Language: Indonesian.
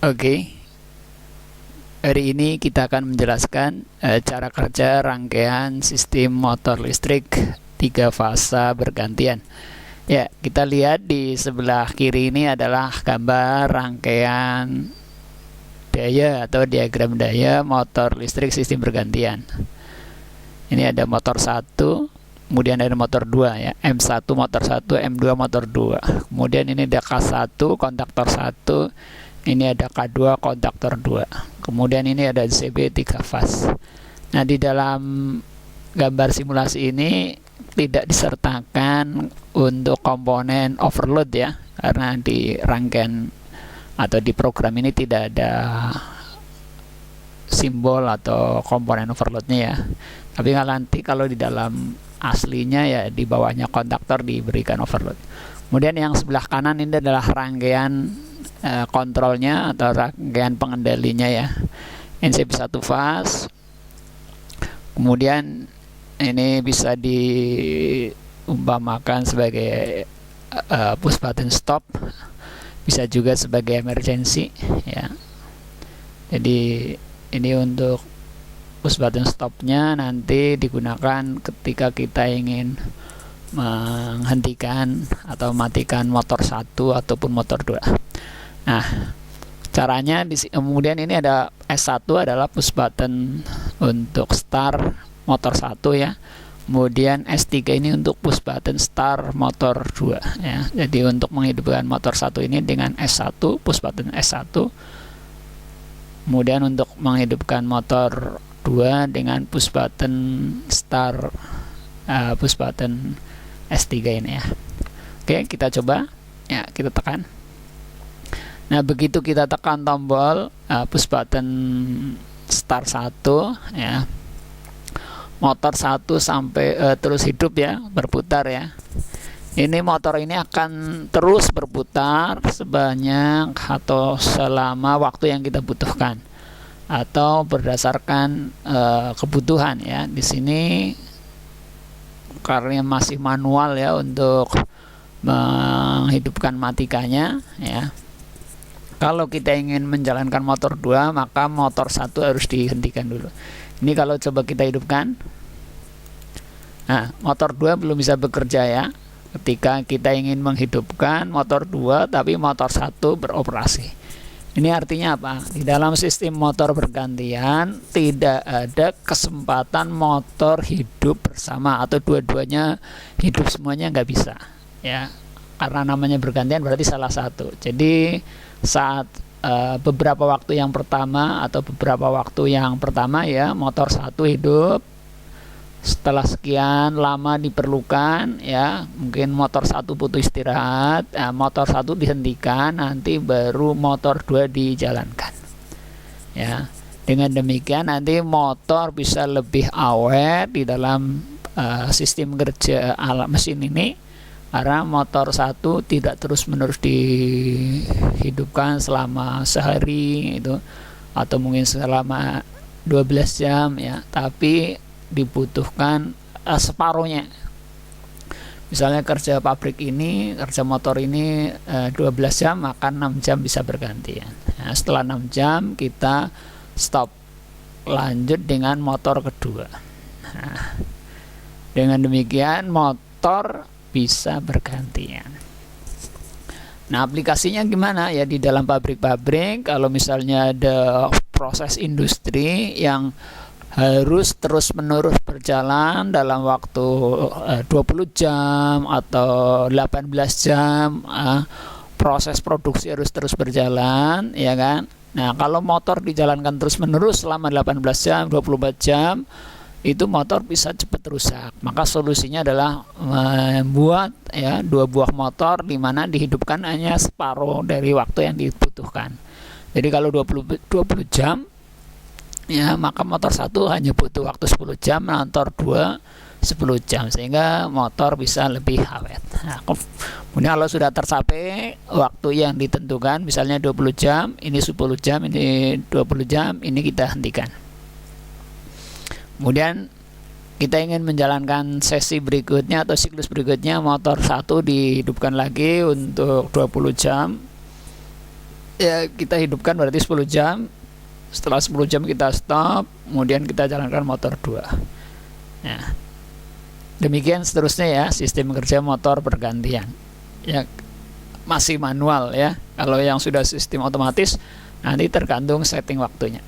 Oke, hari ini kita akan menjelaskan cara kerja rangkaian sistem motor listrik 3 fasa bergantian. Ya, kita lihat di sebelah kiri ini adalah gambar rangkaian daya atau diagram daya motor listrik sistem bergantian. Ini ada motor 1, kemudian ada motor 2 ya, M1 motor 1, M2 motor 2. Kemudian ini ada K1 kontaktor 1, ini ada K2 kontaktor 2. Kemudian ini ada CB 3 fase. Nah, di dalam gambar simulasi ini tidak disertakan untuk komponen overload ya, karena di rangkaian atau di program ini tidak ada simbol atau komponen overloadnya ya. Tapi nanti kalau di dalam aslinya ya di bawahnya kontaktor diberikan overload. Kemudian yang sebelah kanan ini adalah rangkaian kontrolnya atau rangkaian pengendalinya ya, NCP 1 fase. Kemudian ini bisa diumpamakan sebagai push button stop, bisa juga sebagai emergency ya. Jadi ini untuk push button stopnya nanti digunakan ketika kita ingin menghentikan atau matikan motor 1 ataupun motor 2. Nah, caranya kemudian ini ada S1 adalah push button untuk start motor 1 ya. Kemudian S3 ini untuk push button start motor 2 ya. Jadi untuk menghidupkan motor 1 ini dengan S1, push button S1. Kemudian untuk menghidupkan motor 2 dengan push button start push button S3 ini ya. Oke, kita coba ya, kita tekan. Nah, begitu kita tekan tombol push button start 1 ya, motor 1 sampai terus hidup ya, berputar ya. Ini motor ini akan terus berputar sebanyak atau selama waktu yang kita butuhkan atau berdasarkan kebutuhan ya. Di sini karena masih manual ya untuk menghidupkan matikannya ya. Kalau kita ingin menjalankan motor 2, maka motor 1 harus dihentikan dulu. Ini kalau coba kita hidupkan. Nah, motor 2 belum bisa bekerja ya. Ketika kita ingin menghidupkan motor 2 tapi motor 1 beroperasi. Ini artinya apa? Di dalam sistem motor bergantian tidak ada kesempatan motor hidup bersama atau dua-duanya hidup semuanya, nggak bisa ya. Karena namanya bergantian berarti salah satu. Jadi saat beberapa waktu yang pertama ya motor 1 hidup, setelah sekian lama diperlukan ya, mungkin motor 1 butuh istirahat, motor 1 dihentikan, nanti baru motor 2 dijalankan ya. Dengan demikian nanti motor bisa lebih awet di dalam sistem kerja alat mesin ini, karena motor 1 tidak terus-menerus dihidupkan selama sehari itu atau mungkin selama 12 jam ya, tapi dibutuhkan separuhnya. Misalnya kerja pabrik ini, kerja motor ini 12 jam, maka 6 jam bisa bergantian. Nah, setelah 6 jam kita stop, lanjut dengan motor kedua. Nah, dengan demikian motor bisa bergantian. Nah, aplikasinya gimana ya? Di dalam pabrik-pabrik, kalau misalnya ada proses industri yang harus terus-menerus berjalan dalam waktu 20 jam atau 18 jam, proses produksi harus terus berjalan ya kan. Nah, kalau motor dijalankan terus-menerus selama 18 jam, 24 jam, itu motor bisa cepat rusak. Maka solusinya adalah membuat ya 2 buah motor di mana dihidupkan hanya separuh dari waktu yang dibutuhkan. Jadi kalau 20 jam ya, maka motor 1 hanya butuh waktu 10 jam, motor 2 10 jam, sehingga motor bisa lebih awet. Nah, kemudian kalau sudah tercapai waktu yang ditentukan, misalnya 20 jam, ini 10 jam, ini 20 jam, ini kita hentikan. Kemudian kita ingin menjalankan sesi berikutnya atau siklus berikutnya, motor 1 dihidupkan lagi untuk 20 jam ya kita hidupkan berarti 10 jam. Setelah 10 jam kita stop, kemudian kita jalankan motor 2. Nah, demikian seterusnya ya, sistem kerja motor bergantian. Ya, masih manual ya. Kalau yang sudah sistem otomatis nanti tergantung setting waktunya.